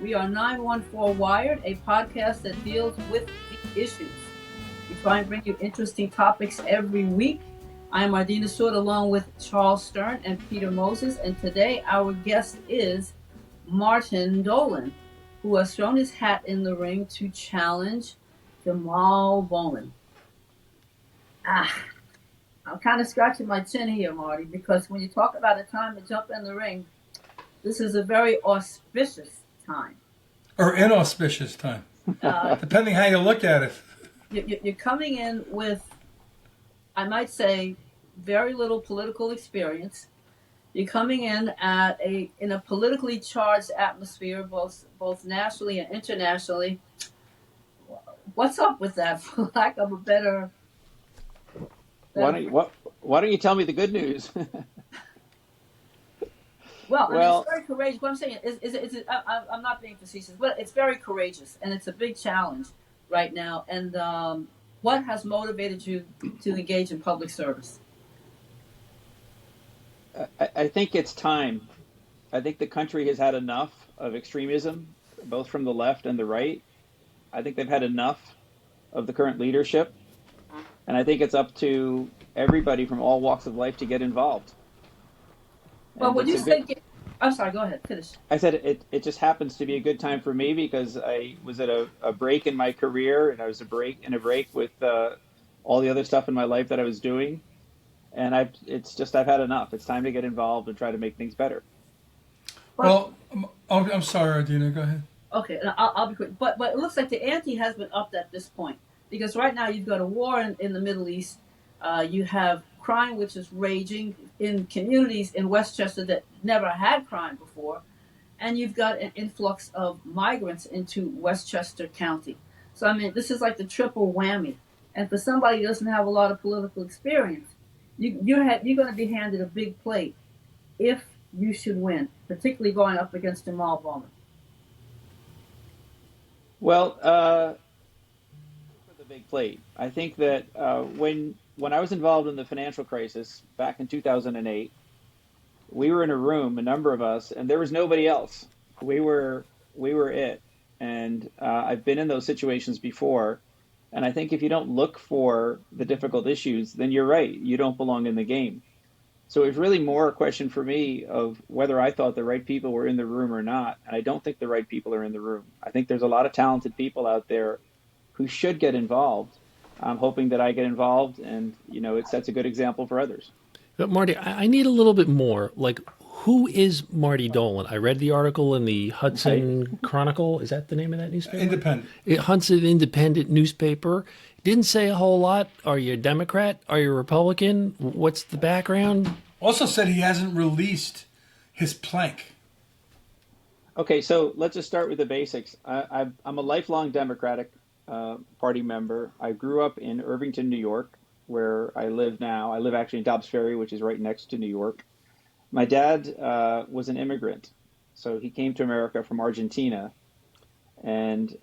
We are 914 Wired, a podcast that deals with the issues. We try and bring you interesting topics every week. I am Ardina Stewart along with Charles Stern and Peter Moses, and today our guest is Martin Dolan, who has thrown his hat in the ring to challenge Jamaal Bowman. I'm kind of scratching my chin here, Marty, because when you talk about a time to jump in the ring, this is a very auspicious time. Or inauspicious time, depending how you look at it. You're coming in with, I might say, very little political experience. You're coming in in a politically charged atmosphere, both nationally and internationally. What's up with that, for lack of a better? Why don't you tell me the good news? Well, I mean, it's very courageous. What I'm saying is I'm not being facetious, but it's very courageous, and it's a big challenge right now. And what has motivated you to engage in public service? I think it's time. I think the country has had enough of extremism, both from the left and the right. I think they've had enough of the current leadership. And I think it's up to everybody from all walks of life to get involved. Well, when you say I'm sorry, go ahead, finish. I said it just happens to be a good time for me because I was at a break in my career, and I was a break with all the other stuff in my life that I was doing. And I've had enough. It's time to get involved and try to make things better. Well, I'm sorry, Ardina, go ahead. Okay, I'll be quick. But it looks like the ante has been upped at this point. Because right now you've got a war in the Middle East. You have crime, which is raging in communities in Westchester that never had crime before. And you've got an influx of migrants into Westchester County. So, I mean, this is like the triple whammy. And for somebody who doesn't have a lot of political experience, you're going to be handed a big plate if you should win, particularly going up against Jamaal Bowman. Well, big plate. I think that when I was involved in the financial crisis back in 2008, we were in a room, a number of us, and there was nobody else. We were it. And I've been in those situations before. And I think if you don't look for the difficult issues, then you're right. You don't belong in the game. So it's really more a question for me of whether I thought the right people were in the room or not. And I don't think the right people are in the room. I think there's a lot of talented people out there who should get involved. I'm hoping that I get involved, and it sets a good example for others. But Marty, I need a little bit more. Like, who is Marty Dolan? I read the article in the Hudson Chronicle. Is that the name of that newspaper? Independent. Hudson Independent newspaper. Didn't say a whole lot. Are you a Democrat? Are you a Republican? What's the background? Also said he hasn't released his plank. Okay, so let's just start with the basics. I'm a lifelong Democratic Party member. I grew up in Irvington, New York, where I live now. I live actually in Dobbs Ferry, which is right next to New York. My dad was an immigrant, so he came to America from Argentina, and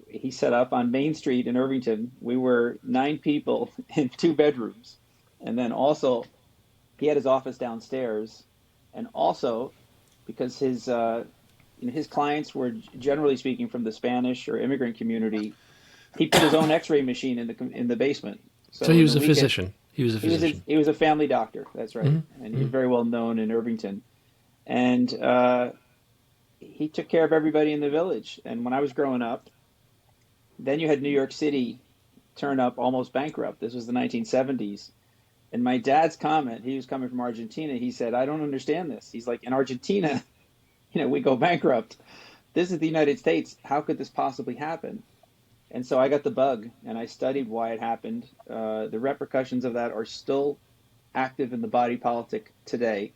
he set up on Main Street in Irvington. We were 9 people in 2 bedrooms, and then also he had his office downstairs, and also because his clients were, generally speaking, from the Spanish or immigrant community, he put his own X-ray machine in the basement. So he was a physician. He was a physician. He was a family doctor. That's right, and he's very well known in Irvington. And he took care of everybody in the village. And when I was growing up, then you had New York City turn up almost bankrupt. This was the 1970s. And my dad's comment, he was coming from Argentina. He said, "I don't understand this." He's like, in Argentina, we go bankrupt. This is the United States. How could this possibly happen? And so I got the bug, and I studied why it happened. The repercussions of that are still active in the body politic today.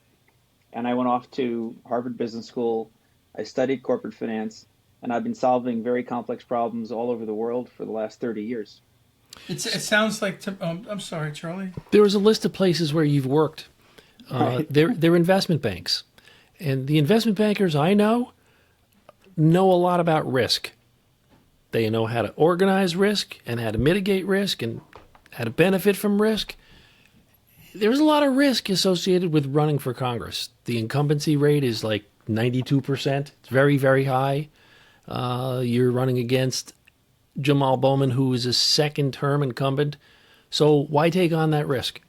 And I went off to Harvard Business School. I studied corporate finance, and I've been solving very complex problems all over the world for the last 30 years. It sounds like, I'm sorry, Charlie. There was a list of places where you've worked. Right. They're investment banks. And the investment bankers I know a lot about risk. They know how to organize risk and how to mitigate risk and how to benefit from risk. There's a lot of risk associated with running for Congress. The incumbency rate is like 92%. It's very, very high. You're running against Jamaal Bowman, who is a second-term incumbent. So why take on that risk?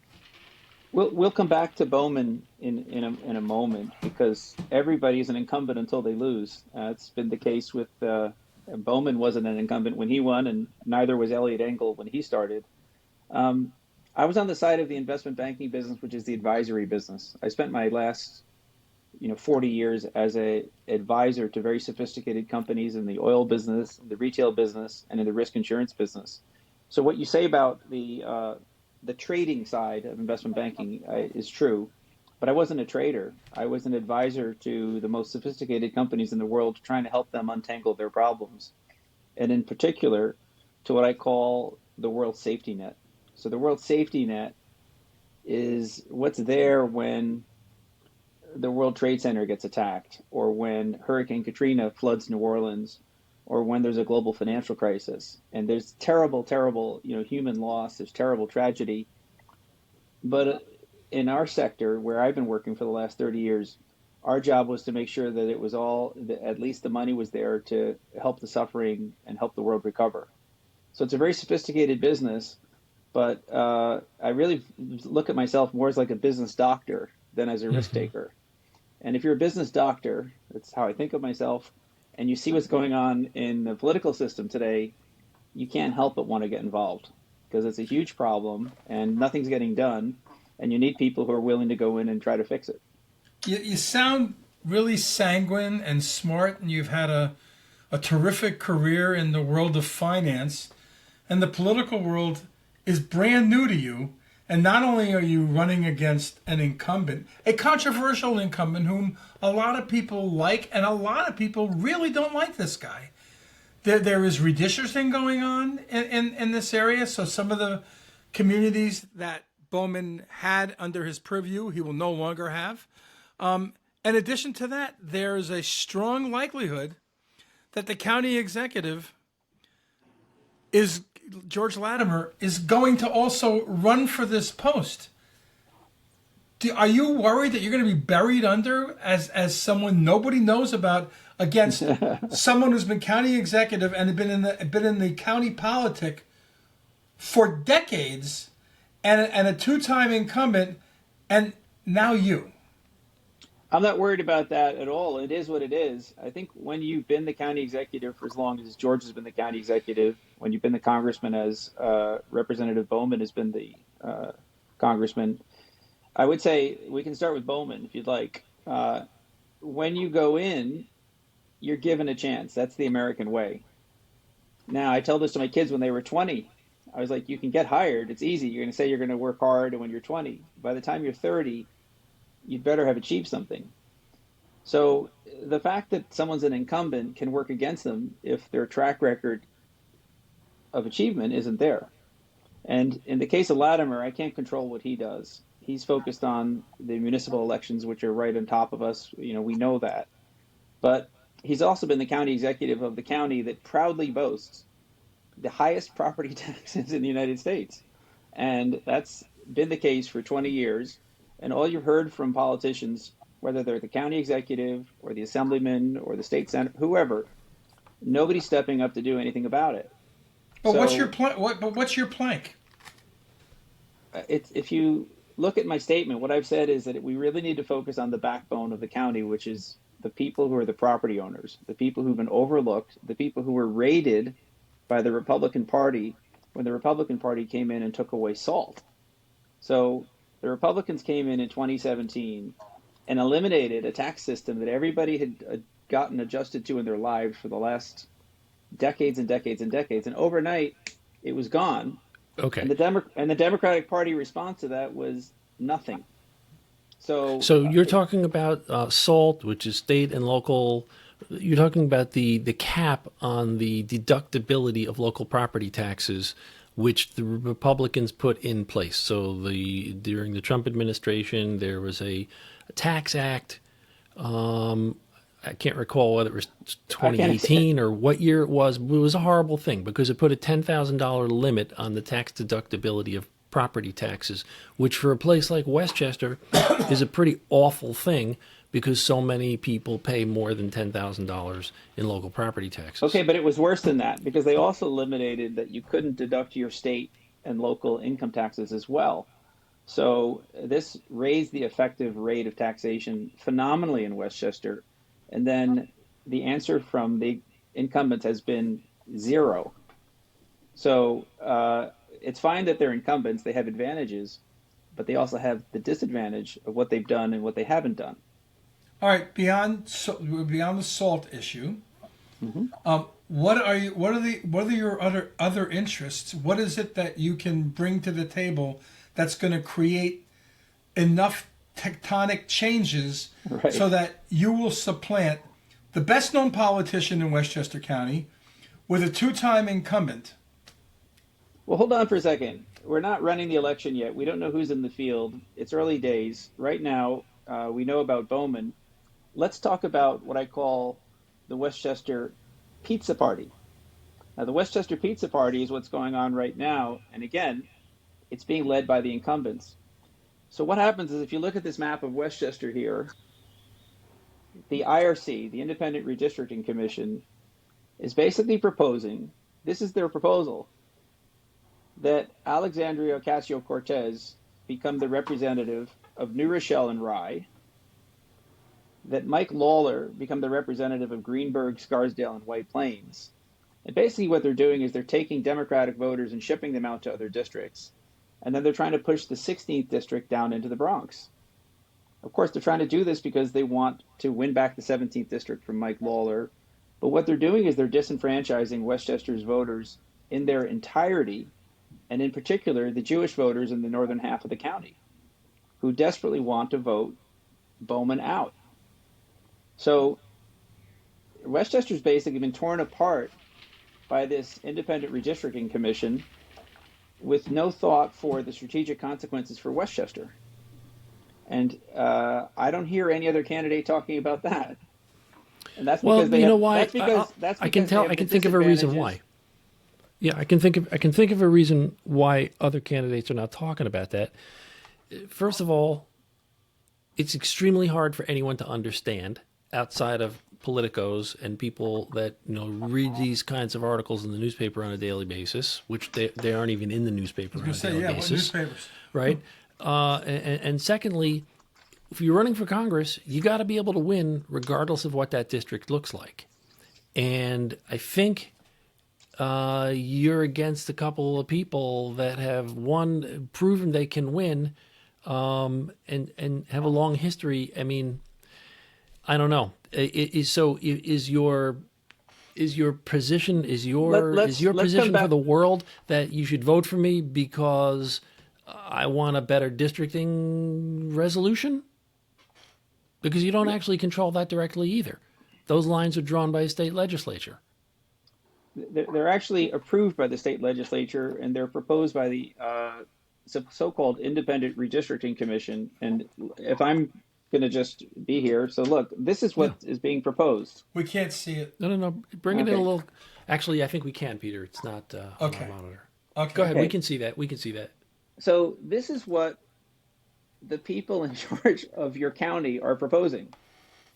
We'll come back to Bowman in a moment, because everybody is an incumbent until they lose. It's been the case with Bowman wasn't an incumbent when he won, and neither was Elliot Engel when he started. I was on the side of the investment banking business, which is the advisory business. I spent my last 40 years as a advisor to very sophisticated companies in the oil business, the retail business, and in the risk insurance business. So what you say about the trading side of investment banking is true, but I wasn't a trader. I was an advisor to the most sophisticated companies in the world, trying to help them untangle their problems, and in particular to what I call the world safety net. So the world safety net is what's there when the World Trade Center gets attacked, or when Hurricane Katrina floods New Orleans, or when there's a global financial crisis. And there's terrible, terrible, human loss, there's terrible tragedy. But in our sector, where I've been working for the last 30 years, our job was to make sure that it was at least the money was there to help the suffering and help the world recover. So it's a very sophisticated business, but I really look at myself more as like a business doctor than as a risk taker. And if you're a business doctor, that's how I think of myself, and you see what's going on in the political system today, you can't help but want to get involved, because it's a huge problem and nothing's getting done, and you need people who are willing to go in and try to fix it. You sound really sanguine and smart, and you've had a terrific career in the world of finance, and the political world is brand new to you. And not only are you running against an incumbent, a controversial incumbent whom a lot of people like, and a lot of people really don't like this guy. There is redistricting going on in this area, so some of the communities that Bowman had under his purview, he will no longer have. In addition to that, there is a strong likelihood that the county executive George Latimer is going to also run for this post. Are you worried that you're going to be buried under as someone nobody knows about, against someone who's been county executive and been in the county politic for decades, and a two-time incumbent, and now you? I'm not worried about that at all. It is what it is. I think when you've been the county executive for as long as George has been the county executive, when you've been the congressman as Representative Bowman has been the congressman, I would say we can start with Bowman if you'd like. When you go in, you're given a chance. That's the American way. Now, I tell this to my kids when they were 20. I was like, you can get hired. It's easy. You're going to say you're going to work hard, and when you're 20, by the time you're 30, you'd better have achieved something. So the fact that someone's an incumbent can work against them if their track record of achievement isn't there. And in the case of Latimer, I can't control what he does. He's focused on the municipal elections, which are right on top of us. We know that. But he's also been the county executive of the county that proudly boasts the highest property taxes in the United States. And that's been the case for 20 years. And all you've heard from politicians, whether they're the county executive or the assemblyman or the state senator, whoever, nobody's stepping up to do anything about it. But what's your plank? If you look at my statement, what I've said is that we really need to focus on the backbone of the county, which is the people who are the property owners, the people who've been overlooked, the people who were raided by the Republican Party when the Republican Party came in and took away SALT. So the Republicans came in 2017 and eliminated a tax system that everybody had gotten adjusted to in their lives for the last decades and decades and decades. And overnight, it was gone. Okay. And the Democratic Party response to that was nothing. So you're talking about SALT, which is state and local. You're talking about the cap on the deductibility of local property taxes, which the Republicans put in place. So during the Trump administration, there was a tax act. I can't recall whether it was 2018 or what year it was. It was a horrible thing because it put a $10,000 limit on the tax deductibility of property taxes, which for a place like Westchester is a pretty awful thing because so many people pay more than $10,000 in local property taxes. Okay, but it was worse than that because they also eliminated that you couldn't deduct your state and local income taxes as well. So this raised the effective rate of taxation phenomenally in Westchester. And then the answer from the incumbents has been zero. So it's fine that they're incumbents, they have advantages, but they also have the disadvantage of what they've done and what they haven't done. All right, beyond the salt issue, what are your other interests? What is it that you can bring to the table that's going to create enough tectonic changes so that you will supplant the best known politician in Westchester County with a two-time incumbent? Well, hold on for a second. We're not running the election yet. We don't know who's in the field. It's early days. Right now, we know about Bowman. Let's talk about what I call the Westchester Pizza Party. Now, the Westchester Pizza Party is what's going on right now. And again, it's being led by the incumbents. So what happens is if you look at this map of Westchester here, the IRC, the Independent Redistricting Commission, is basically proposing, this is their proposal, that Alexandria Ocasio-Cortez become the representative of New Rochelle and Rye, that Mike Lawler become the representative of Greenburgh, Scarsdale, and White Plains. And basically what they're doing is they're taking Democratic voters and shipping them out to other districts. And then they're trying to push the 16th district down into the Bronx. Of course, they're trying to do this because they want to win back the 17th district from Mike Lawler. But what they're doing is they're disenfranchising Westchester's voters in their entirety, and in particular, the Jewish voters in the northern half of the county, who desperately want to vote Bowman out. So Westchester's basically been torn apart by this Independent Redistricting Commission with no thought for the strategic consequences for Westchester. And I don't hear any other candidate talking about that. And that's because you know why? I can think of a reason why. Yeah, I can think of a reason why other candidates are not talking about that. First of all, it's extremely hard for anyone to understand outside of politicos and people that read these kinds of articles in the newspaper on a daily basis, which they aren't even in the newspaper on a daily basis. What newspapers? Right? And secondly, if you're running for Congress, you got to be able to win regardless of what that district looks like. And I think you're against a couple of people that have, one, proven they can win and have a long history. I mean, I don't know. Is your position for the world that you should vote for me because I want a better districting resolution? Because you don't actually control that directly either. Those lines are drawn by a state legislature. They're actually approved by the state legislature, and they're proposed by the so-called Independent Redistricting Commission. And if I'm going to just be here, so look, this is what is being proposed. We can't see it. No. Bring it in a little. Actually, I think we can, Peter. It's not on our monitor. Okay. Go ahead. Okay. We can see that. So this is what the people in charge of your county are proposing,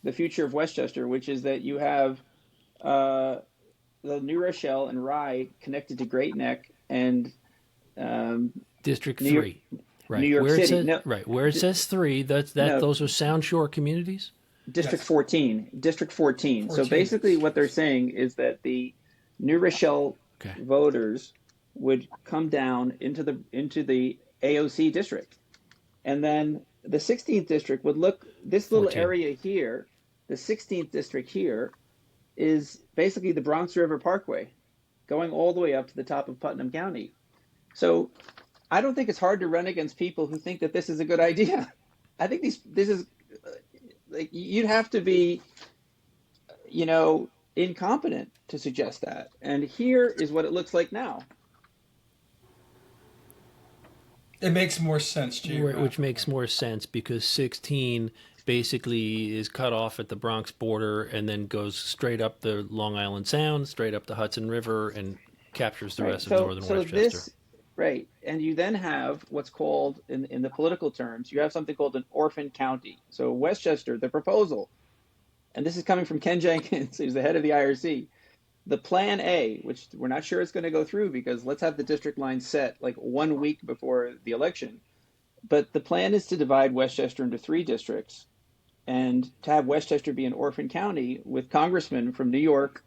the future of Westchester, which is that you have the New Rochelle and Rye connected to Great Neck and District 3. Right. New York City. Where it says 3, those are Sound Shore communities? District 14. District 14. So basically what they're saying is that the New Rochelle voters would come down into the AOC district. And then the 16th district would look, this little 14. area here, the 16th district here, is basically the Bronx River Parkway, going all the way up to the top of Putnam County. So I don't think it's hard to run against people who think that this is a good idea. I think this is, like, you'd have to be, incompetent to suggest that. And here is what it looks like now. It makes more sense to you. Which makes more sense because 16 basically is cut off at the Bronx border and then goes straight up the Long Island Sound, straight up the Hudson River, and captures the rest of northern Westchester. Right. And you then have what's called, in the political terms, you have something called an orphan county. So Westchester, the proposal, and this is coming from Ken Jenkins, who's the head of the IRC, the Plan A, which we're not sure it's going to go through because let's have the district line set like 1 week before the election. But the plan is to divide Westchester into 3 districts and to have Westchester be an orphan county with congressmen from New York,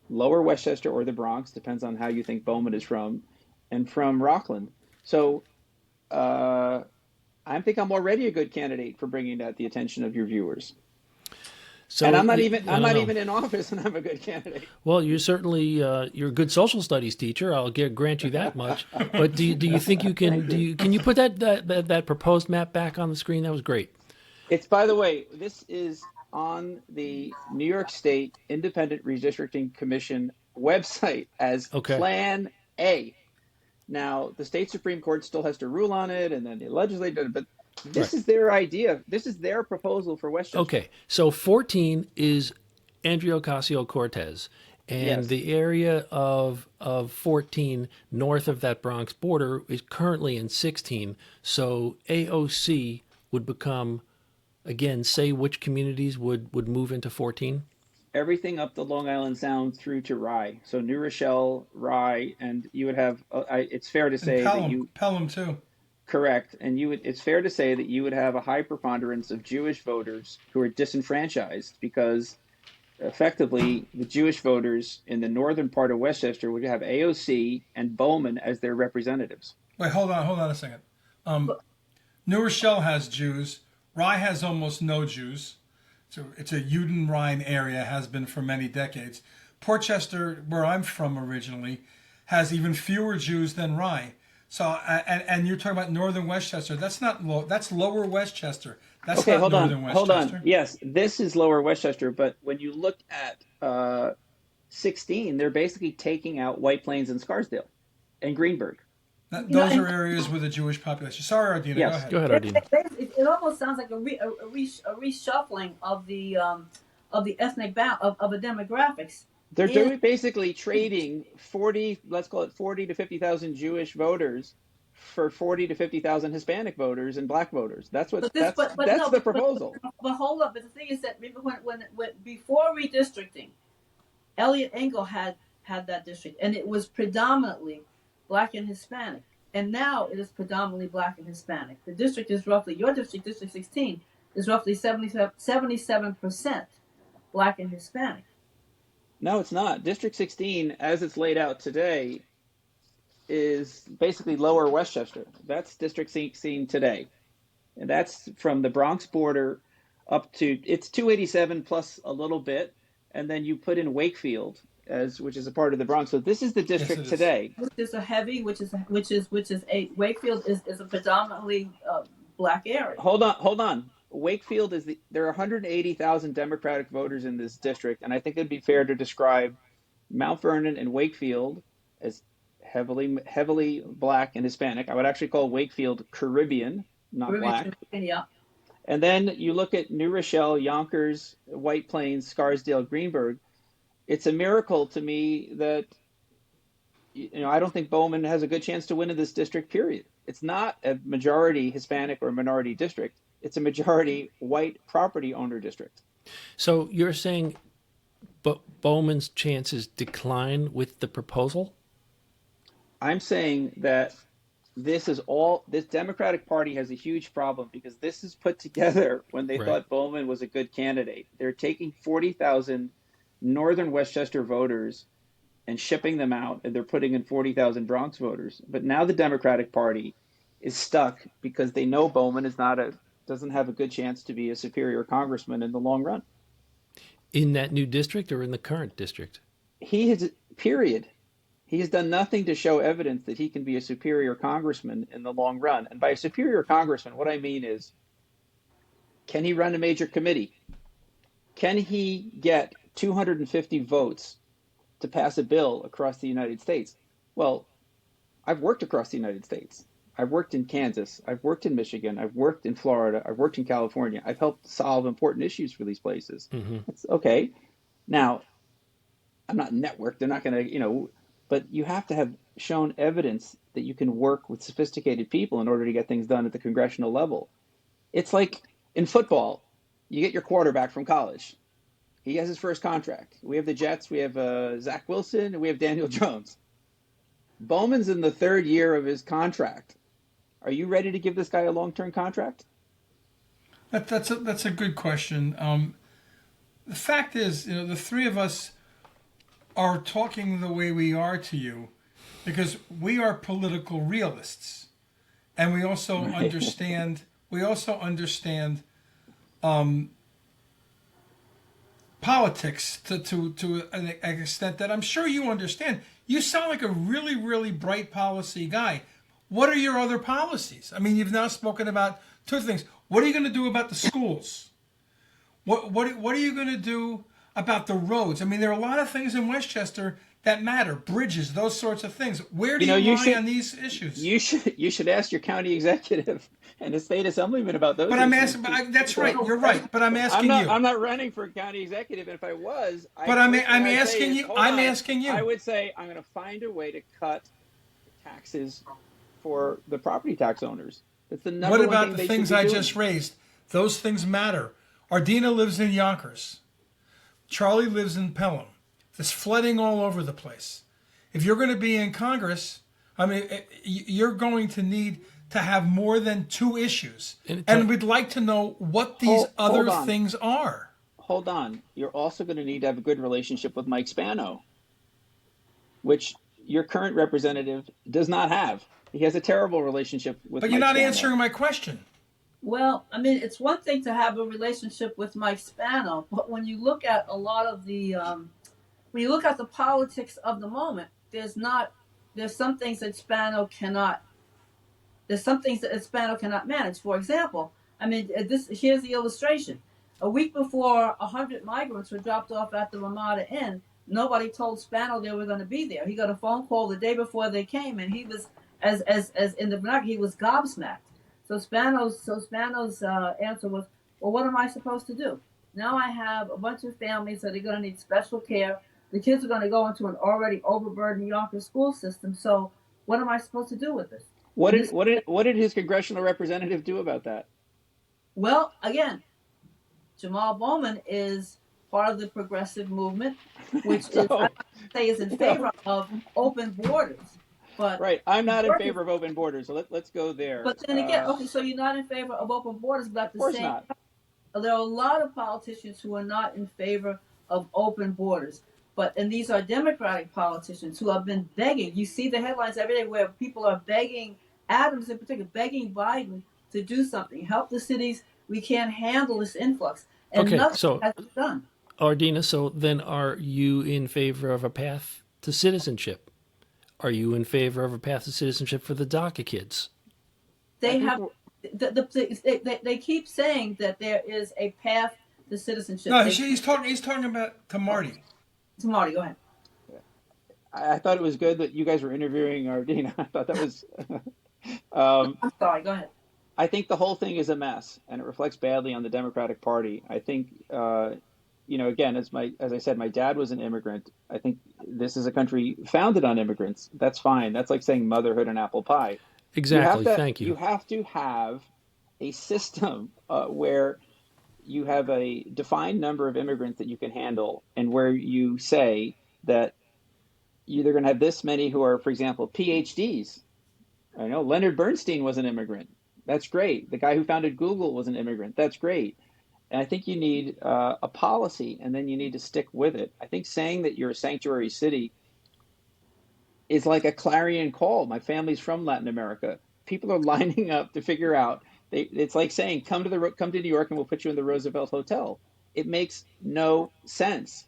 Lower Westchester, or the Bronx, depends on how you think Bowman is from, and from Rockland. So I think I'm already a good candidate for bringing that to the attention of your viewers. So And I'm not even know. in office, and I'm a good candidate. Well, you're certainly you're a good social studies teacher. I'll grant you that much. But do you think you can can you put that proposed map back on the screen? That was great. It's, by the way, this is on the New York State Independent Redistricting Commission website as Okay. Plan A. Now, the state Supreme Court still has to rule on it, and then the legislature, but this is their idea. This is their proposal for Westchester. Okay, so 14 is Andrea Ocasio-Cortez, and Yes. the area of 14 north of that Bronx border is currently in 16. So AOC would become, again, say which communities would move into 14? Everything up the Long Island Sound through to Rye. So New Rochelle, Rye, and you would have, it's fair to say that you, Pelham too. correct, and it's fair to say that you would have a high preponderance of Jewish voters who are disenfranchised because effectively the Jewish voters in the northern part of Westchester would have AOC and Bowman as their representatives. Wait, hold on a second. New Rochelle has Jews. Rye has almost no Jews. It's a Uden Rhine area, has been for many decades. Portchester, where I'm from originally, has even fewer Jews than Rye. So, and you're talking about northern Westchester. That's not low. That's lower Westchester. That's Okay, not northern Westchester. hold on. Yes, this is lower Westchester, but when you look at 16, they're basically taking out White Plains and Scarsdale and Greenburgh. Those are areas with a Jewish population. Sorry, Ardina. Yes. Go ahead. Ardina. It almost sounds like a reshuffling of the ethnic of the demographics. They're basically trading 40, let's call it 40 to 50,000 Jewish voters for 40 to 50,000 Hispanic voters and Black voters. That's the proposal. But hold up. But the thing is that when before redistricting, Elliot Engel had that district, and it was predominantly Black and Hispanic. And now it is predominantly Black and Hispanic. The district is roughly, your district, District 16, is roughly 77% Black and Hispanic. No, it's not. District 16, as it's laid out today, is basically lower Westchester. That's District 16 today. And that's from the Bronx border up to, it's 287 plus a little bit. And then you put in Wakefield, which is a part of the Bronx. So this is the district today. Which is a heavy, Wakefield is a predominantly Black area. Hold on. Wakefield there are 180,000 Democratic voters in this district, and I think it'd be fair to describe Mount Vernon and Wakefield as heavily Black and Hispanic. I would actually call Wakefield Caribbean, not Black. Yeah. And then you look at New Rochelle, Yonkers, White Plains, Scarsdale, Greenburgh. It's a miracle to me that I don't think Bowman has a good chance to win in this district, period. It's not a majority Hispanic or minority district. It's a majority white property owner district. So you're saying Bowman's chances decline with the proposal? I'm saying that this Democratic Party has a huge problem because this is put together when they thought Bowman was a good candidate. They're taking 40,000 northern Westchester voters and shipping them out, and they're putting in 40,000 Bronx voters. But now the Democratic Party is stuck because they know Bowman doesn't have a good chance to be a superior congressman in the long run. In that new district or in the current district? He has done nothing to show evidence that he can be a superior congressman in the long run. And by a superior congressman, what I mean is, can he run a major committee? Can he get 250 votes to pass a bill across the United States? Well, I've worked across the United States. I've worked in Kansas. I've worked in Michigan. I've worked in Florida. I've worked in California. I've helped solve important issues for these places. Mm-hmm. That's okay. Now, I'm not networked. They're not going to, but you have to have shown evidence that you can work with sophisticated people in order to get things done at the congressional level. It's like in football, you get your quarterback from college. He has his first contract. We have the Jets, we have Zach Wilson, and we have Daniel Jones. Bowman's in the third year of his contract. Are you ready to give this guy a long-term contract? That's a good question. The fact is, the three of us are talking the way we are to you because we are political realists, and we also understand. We also understand politics to an extent that I'm sure you understand. You sound like a really, really bright policy guy. What are your other policies? I mean, you've now spoken about two things. What are you going to do about the schools? What are you going to do about the roads? I mean, there are a lot of things in Westchester that matter, bridges, those sorts of things. Where do you lie on these issues? You should ask your county executive and the state assemblyman about those. But issues. I'm asking. That's right. You're right. But I'm asking you. I'm not running for county executive, and if I was, I'm asking you. I'm asking you. I would say I'm going to find a way to cut taxes for the property tax owners. It's the number What one about thing the they things should be I doing. just raised? Those things matter. Ardina lives in Yonkers. Charlie lives in Pelham. There's flooding all over the place. If you're going to be in Congress, I mean, you're going to need to have more than two issues. And we'd like to know what these other things are. Hold on. You're also going to need to have a good relationship with Mike Spano, which your current representative does not have. He has a terrible relationship with Mike Spano. But you're not answering my question. Well, I mean, it's one thing to have a relationship with Mike Spano, but when you look at a lot of the, when you look at the politics of the moment, there's some things that Spano cannot manage. For example, I mean, here's the illustration. A week before 100 migrants were dropped off at the Ramada Inn, nobody told Spano they were going to be there. He got a phone call the day before they came, and he was, as in the vernacular, he was gobsmacked. So Spano's answer was, well, what am I supposed to do? Now I have a bunch of families that are going to need special care. The kids are going to go into an already overburdened Yonkers school system. So what am I supposed to do with this? What did his congressional representative do about that? Well, again, Jamaal Bowman is part of the progressive movement, which I would say is in favor of open borders. But right, I'm not in favor of open borders, so let's go there. But then again, okay, so you're not in favor of open borders, but at the same time, there are a lot of politicians who are not in favor of open borders. And these are Democratic politicians who have been begging. You see the headlines every day where people are begging, Adams in particular, begging Biden to do something, help the cities. We can't handle this influx, and nothing has been done. Ardina, so then are you in favor of a path to citizenship? Are you in favor of a path to citizenship for the DACA kids? They have. They keep saying that there is a path to citizenship. No, he's talking about to Marty. To Marty, go ahead. I thought it was good that you guys were interviewing Ardina. I thought that was. I'm sorry. Go ahead. I think the whole thing is a mess, and it reflects badly on the Democratic Party. I think, again, as I said, my dad was an immigrant. I think this is a country founded on immigrants. That's fine. That's like saying motherhood and apple pie. Exactly. Thank you. You have to have a system where you have a defined number of immigrants that you can handle, and where you say that you're going to have this many who are, for example, PhDs. I know Leonard Bernstein was an immigrant. That's great. The guy who founded Google was an immigrant. That's great. And I think you need a policy, and then you need to stick with it. I think saying that you're a sanctuary city is like a clarion call. My family's from Latin America. People are lining up to figure out. It's like saying, come to New York and we'll put you in the Roosevelt Hotel. It makes no sense.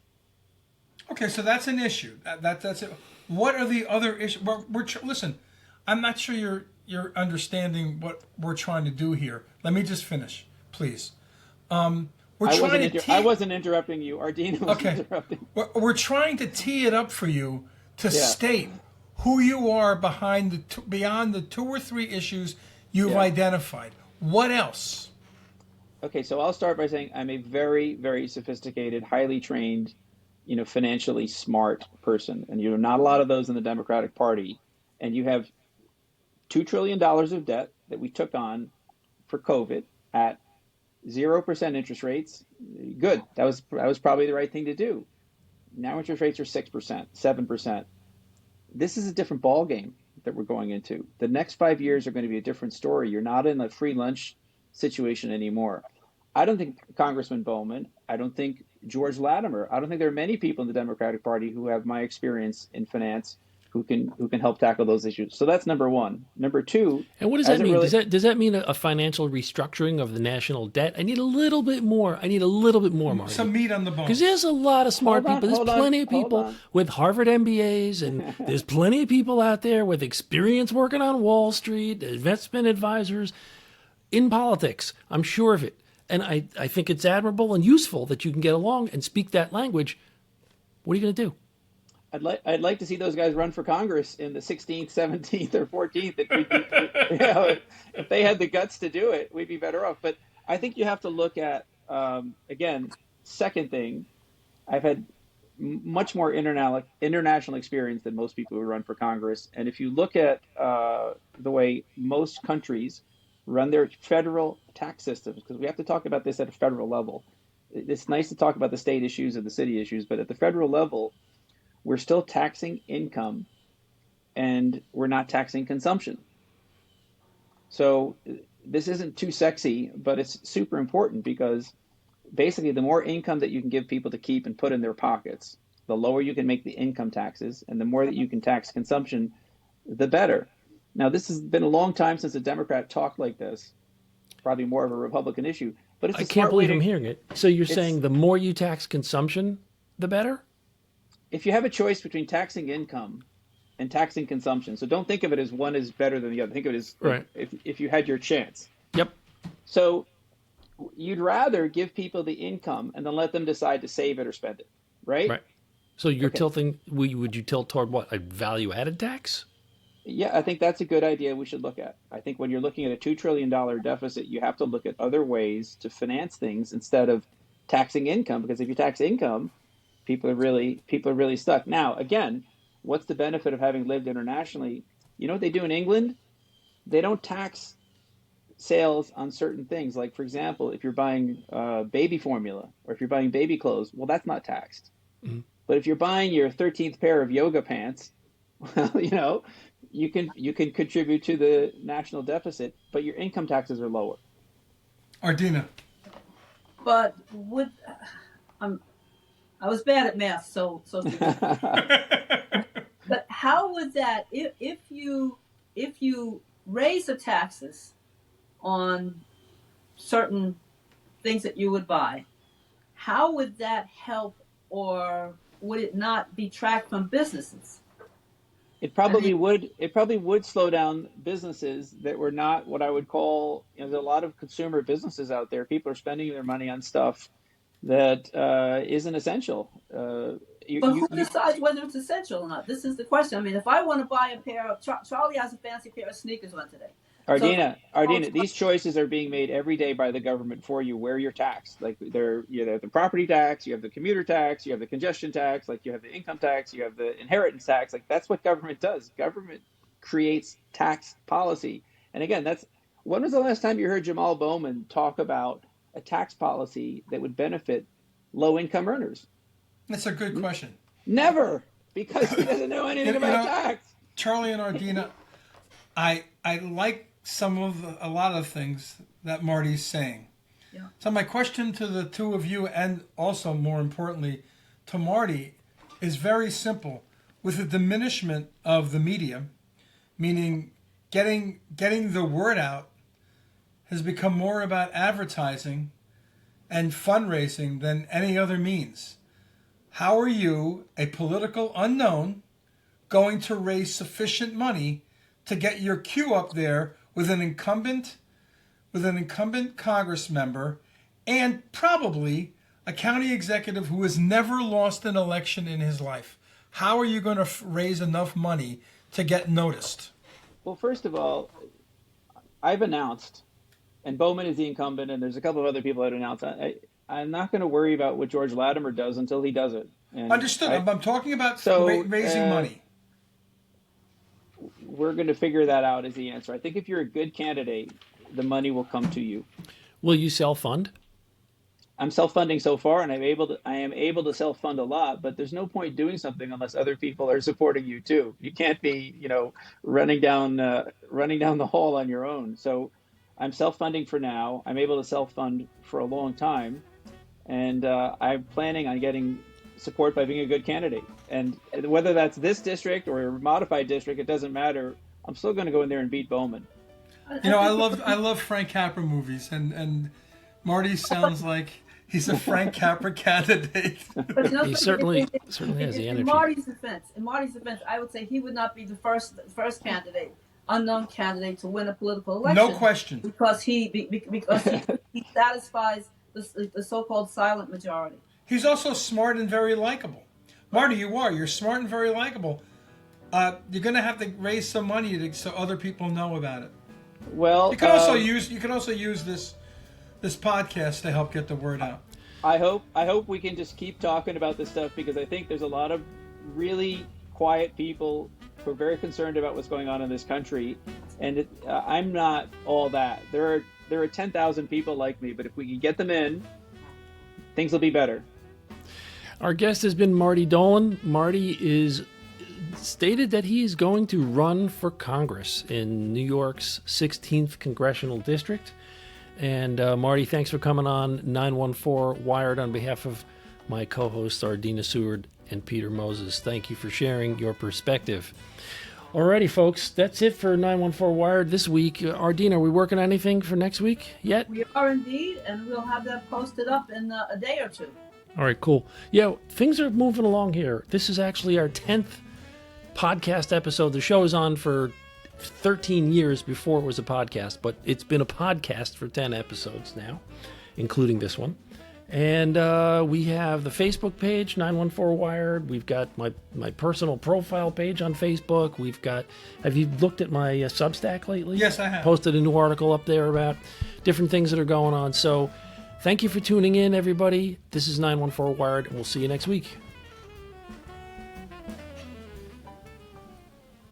Okay, so that's an issue. That's it. What are the other issues? Listen, I'm not sure you're understanding what we're trying to do here. Let me just finish, please. I wasn't interrupting you. Ardina was interrupting. We're trying to tee it up for you to state who you are beyond the two or three issues you've identified. What else? Okay, so I'll start by saying I'm a very, very sophisticated, highly trained, financially smart person, and not a lot of those in the Democratic Party. And you have $2 trillion of debt that we took on for COVID at 0% interest rates. Good. That was probably the right thing to do. Now interest rates are 6%, 7%. This is a different ball game that we're going into. The next 5 years are going to be a different story. You're not in a free lunch situation anymore. I don't think Congressman Bowman, I don't think George Latimer, I don't think there are many people in the Democratic Party who have my experience in finance who can help tackle those issues. So that's number one. Number two, And what does that mean? Does that mean a financial restructuring of the national debt? I need a little bit more. Marty. Some meat on the bone. Because there's a lot of smart people. There's plenty of people with Harvard MBAs, and there's plenty of people out there with experience working on Wall Street, investment advisors, in politics. I'm sure of it. And I think it's admirable and useful that you can get along and speak that language. What are you going to do? I'd like to see those guys run for Congress in the 16th, 17th, or 14th. If they had the guts to do it, we'd be better off. But I think you have to look at, again, second thing, I've had much more international experience than most people who run for Congress. And if you look at the way most countries run their federal tax systems, because we have to talk about this at a federal level. It's nice to talk about the state issues and the city issues, but at the federal level, we're still taxing income and we're not taxing consumption. So this isn't too sexy, but it's super important because basically the more income that you can give people to keep and put in their pockets, the lower you can make the income taxes, and the more that you can tax consumption, the better. Now, this has been a long time since a Democrat talked like this, probably more of a Republican issue. But it's I can't believe I'm hearing it. So you're saying the more you tax consumption, the better? If you have a choice between taxing income and taxing consumption, so don't think of it as one is better than the other. Think of it as right. if you had your chance. Yep. So you'd rather give people the income and then let them decide to save it or spend it, right? Right. So you're tilting, would you tilt toward what, a value-added tax? Yeah, I think that's a good idea we should look at. I think when you're looking at a $2 trillion deficit, you have to look at other ways to finance things instead of taxing income, because if you tax income, people are really stuck. Now, again, what's the benefit of having lived internationally? You know what they do in England? They don't tax sales on certain things. Like, for example, if you're buying baby formula or if you're buying baby clothes, well, that's not taxed. Mm-hmm. But if you're buying your 13th pair of yoga pants, well, you can contribute to the national deficit, but your income taxes are lower. Ardina. But I was bad at math, so but how would that, if you raise the taxes on certain things that you would buy, how would that help, or would it not detract from businesses? It probably would. It probably would slow down businesses that were not what I would call. There's a lot of consumer businesses out there. People are spending their money on stuff that isn't essential. But who decides whether it's essential or not? This is the question. I mean, if I want to buy a pair of Charlie has a fancy pair of sneakers on today. Ardina, these choices are being made every day by the government for you where you're taxed. Like you have the property tax, you have the commuter tax, you have the congestion tax, like you have the income tax, you have the inheritance tax. Like that's what government does. Government creates tax policy. And again, when was the last time you heard Jamaal Bowman talk about a tax policy that would benefit low income earners? That's a good question. Never, because he doesn't know anything about tax. Charlie and Ardina, I like a lot of things that Marty's saying. Yeah. So my question to the two of you, and also more importantly to Marty, is very simple. With the diminishment of the media, meaning getting the word out has become more about advertising and fundraising than any other means. How are you, a political unknown, going to raise sufficient money to get your queue up there with an incumbent Congress member and probably a county executive who has never lost an election in his life? How are you going to raise enough money to get noticed? Well, first of all, I've announced, and Bowman is the incumbent, and there's a couple of other people that announced. I'm not going to worry about what George Latimer does until he does it. And understood. I'm talking about raising money. we're going to figure that out is the answer. I think if you're a good candidate, the money will come to you. Will you self-fund? I'm self-funding so far, and I am able to self-fund a lot, but there's no point doing something unless other people are supporting you too. You can't be, running down the hall on your own. So I'm self-funding for now. I'm able to self-fund for a long time, and I'm planning on getting support by being a good candidate. And whether that's this district or a modified district, it doesn't matter. I'm still going to go in there and beat Bowman. I love Frank Capra movies, and Marty sounds like he's a Frank Capra candidate. But He certainly has the energy. In Marty's defense, I would say he would not be the first candidate, unknown candidate, to win a political election. No question. Because he satisfies the so-called silent majority. He's also smart and very likable. Marty, you're smart and very likable. You're going to have to raise some money so other people know about it. Well, you could also use this podcast to help get the word out. I hope we can just keep talking about this stuff, because I think there's a lot of really quiet people who are very concerned about what's going on in this country, and I'm not all that. There are 10,000 people like me, but if we can get them in, things will be better. Our guest has been Marty Dolan. Marty is stated that he is going to run for Congress in New York's 16th Congressional District. And Marty, thanks for coming on 914 Wired on behalf of my co-hosts Ardina Seward and Peter Moses. Thank you for sharing your perspective. Alrighty, folks, that's it for 914 Wired this week. Ardina, are we working on anything for next week yet? We are indeed, and we'll have that posted up in a day or two. All right, cool. Yeah, things are moving along here. This is actually our 10th podcast episode. The show is on for 13 years before it was a podcast, but it's been a podcast for 10 episodes now, including this one. And we have the Facebook page, 914 Wired. We've got my personal profile page on Facebook. Have you looked at my Substack lately? Yes, I have. Posted a new article up there about different things that are going on. So thank you for tuning in, everybody. This is 914 Wired, and we'll see you next week.